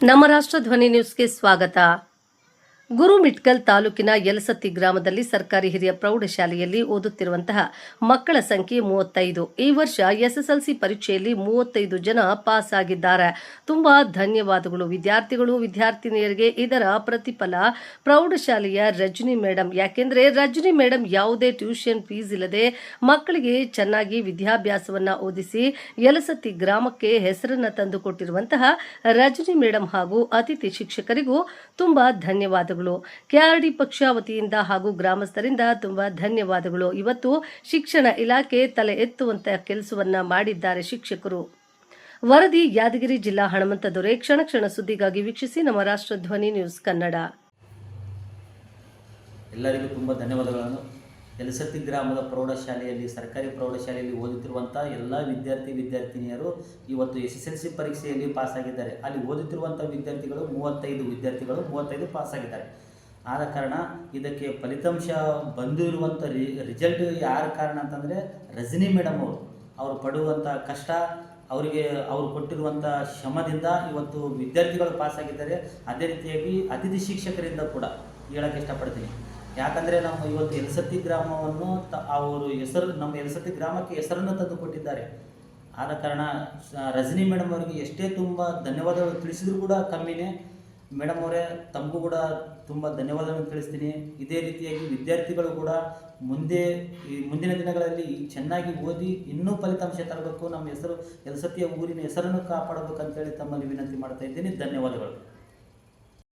ನಮ್ಮ ರಾಷ್ಟ್ರ ಧ್ವನಿ ನ್ಯೂಸ್ಗೆ ಸ್ವಾಗತ. ಗುರುಮಿಟ್ಕಲ್ ತಾಲೂಕಿನ ಯಲಸತ್ತಿ ಗ್ರಾಮದಲ್ಲಿ ಸರ್ಕಾರಿ ಹಿರಿಯ ಪ್ರೌಢಶಾಲೆಯಲ್ಲಿ ಓದುತ್ತಿರುವಂತಹ ಮಕ್ಕಳ ಸಂಖ್ಯೆ 35. ಈ ವರ್ಷ ಎಸ್ಎಸ್ಎಲ್ಸಿ ಪರೀಕ್ಷೆಯಲ್ಲಿ 35 ಜನ ಪಾಸ್ ಆಗಿದ್ದಾರೆ. ತುಂಬಾ ಧನ್ಯವಾದಗಳು ವಿದ್ಯಾರ್ಥಿಗಳು ವಿದ್ಯಾರ್ಥಿನಿಯರಿಗೆ. ಇದರ ಪ್ರತಿಫಲ ಪ್ರೌಢಶಾಲೆಯ ರಜನಿ ಮೇಡಂ. ಯಾಕೆಂದ್ರೆ ರಜನಿ ಮೇಡಂ ಯಾವುದೇ ಟ್ಯೂಷನ್ ಫೀಸ್ ಇಲ್ಲದೆ ಮಕ್ಕಳಿಗೆ ಚೆನ್ನಾಗಿ ವಿದ್ಯಾಭ್ಯಾಸವನ್ನ ಓದಿಸಿ ಯಲಸತ್ತಿ ಗ್ರಾಮಕ್ಕೆ ಹೆಸರನ್ನ ತಂದುಕೊಟ್ಟಿರುವಂತಹ ರಜನಿ ಮೇಡಂ ಹಾಗೂ ಅತಿಥಿ ಶಿಕ್ಷಕರಿಗೂ ತುಂಬಾ ಧನ್ಯವಾದಗಳು. ಕೆಆರ್ಡಿ ಪಕ್ಷ ವತಿಯಿಂದ ಹಾಗೂ ಗ್ರಾಮಸ್ಥರಿಂದ ತುಂಬಾ ಧನ್ಯವಾದಗಳು. ಇವತ್ತು ಶಿಕ್ಷಣ ಇಲಾಖೆ ತಲೆ ಎತ್ತುವಂತ ಕೆಲಸವನ್ನ ಮಾಡಿದ್ದಾರೆ ಶಿಕ್ಷಕರು. ವರದಿ ಯಾದಗಿರಿ ಜಿಲ್ಲಾ ಹನುಮಂತದೊರೆ. ಕ್ಷಣ ಕ್ಷಣ ಸುದ್ದಿಗಾಗಿ ವೀಕ್ಷಿಸಿ ನಮ್ಮ ರಾಷ್ಟ್ರ ಧ್ವನಿ ನ್ಯೂಸ್ ಕನ್ನಡ. ಎಲ್ಲರಿಗೂ ತುಂಬಾ ಧನ್ಯವಾದಗಳನ್ನು. ಯಲಸತ್ತಿ ಗ್ರಾಮದ ಪ್ರೌಢಶಾಲೆಯಲ್ಲಿ ಸರ್ಕಾರಿ ಪ್ರೌಢಶಾಲೆಯಲ್ಲಿ ಓದುತ್ತಿರುವಂಥ ಎಲ್ಲ ವಿದ್ಯಾರ್ಥಿನಿಯರು ಇವತ್ತು SSLC ಪರೀಕ್ಷೆಯಲ್ಲಿ ಪಾಸ್ ಆಗಿದ್ದಾರೆ. ಅಲ್ಲಿ ಓದುತ್ತಿರುವಂಥ ವಿದ್ಯಾರ್ಥಿಗಳು 35 ಪಾಸ್ ಆಗಿದ್ದಾರೆ. ಆದ ಕಾರಣ ಇದಕ್ಕೆ ಫಲಿತಾಂಶ ಬಂದಿರುವಂಥ ರಿಸಲ್ಟ್ ಯಾರ ಕಾರಣ ಅಂತಂದರೆ ರಜನಿ ಮೇಡಮ್ ಅವರು ಪಡುವಂಥ ಕಷ್ಟ, ಅವರು ಕೊಟ್ಟಿರುವಂಥ ಶ್ರಮದಿಂದ ಇವತ್ತು ವಿದ್ಯಾರ್ಥಿಗಳು ಪಾಸ್ ಆಗಿದ್ದಾರೆ. ಅದೇ ರೀತಿಯಾಗಿ ಅತಿಥಿ ಶಿಕ್ಷಕರಿಂದ ಕೂಡ ಹೇಳೋಕ್ಕೆ ಇಷ್ಟಪಡ್ತೀನಿ. ಯಾಕಂದರೆ ನಮ್ಮ ಇವತ್ತು ಯಲಸತ್ತಿ ಗ್ರಾಮವನ್ನು ಅವರು ನಮ್ಮ ಯಲಸತ್ತಿ ಗ್ರಾಮಕ್ಕೆ ಹೆಸರನ್ನು ತಂದು ಕೊಟ್ಟಿದ್ದಾರೆ. ಆದ ಕಾರಣ ರಜನಿ ಮೇಡಮ್ ಅವರಿಗೆ ಎಷ್ಟೇ ತುಂಬ ಧನ್ಯವಾದಗಳು ತಿಳಿಸಿದ್ರು ಕೂಡ ಕಮ್ಮಿನೇ. ಮೇಡಮ್ ಅವರೇ, ತಮಗೂ ಕೂಡ ತುಂಬ ಧನ್ಯವಾದಗಳನ್ನು ತಿಳಿಸ್ತೀನಿ. ಇದೇ ರೀತಿಯಾಗಿ ವಿದ್ಯಾರ್ಥಿಗಳು ಕೂಡ ಮುಂದಿನ ದಿನಗಳಲ್ಲಿ ಚೆನ್ನಾಗಿ ಓದಿ ಇನ್ನೂ ಫಲಿತಾಂಶ ತರಬೇಕು, ನಮ್ಮ ಹೆಸರು ಯಲಸತ್ತಿಯ ಊರಿನ ಹೆಸರನ್ನು ಕಾಪಾಡಬೇಕಂತೇಳಿ ತಮ್ಮಲ್ಲಿ ವಿನಂತಿ ಮಾಡ್ತಾ ಇದ್ದೀನಿ. ಧನ್ಯವಾದಗಳು.